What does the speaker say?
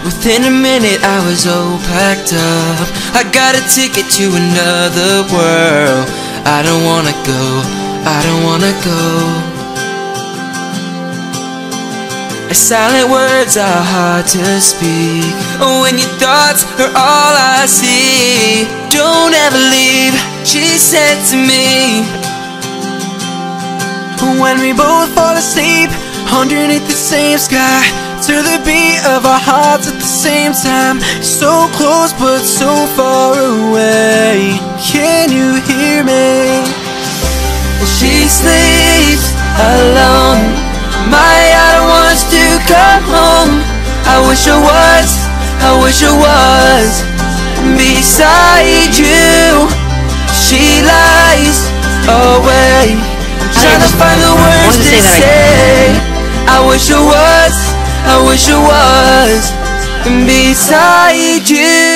Within a minute I was all packed up. I got a ticket to another world. I don't wanna go, I don't wanna go. Silent words are hard to speak when your thoughts are all I see. Don't ever leave, she said to me. When we both fall asleep underneath the same sky, to the beat of our hearts at the same time, so close but so far away. Can you hear me? She sleeps alone. My other wants to come home. I wish I was beside you. She lies away, trying to find the words to say. I wish I was beside you.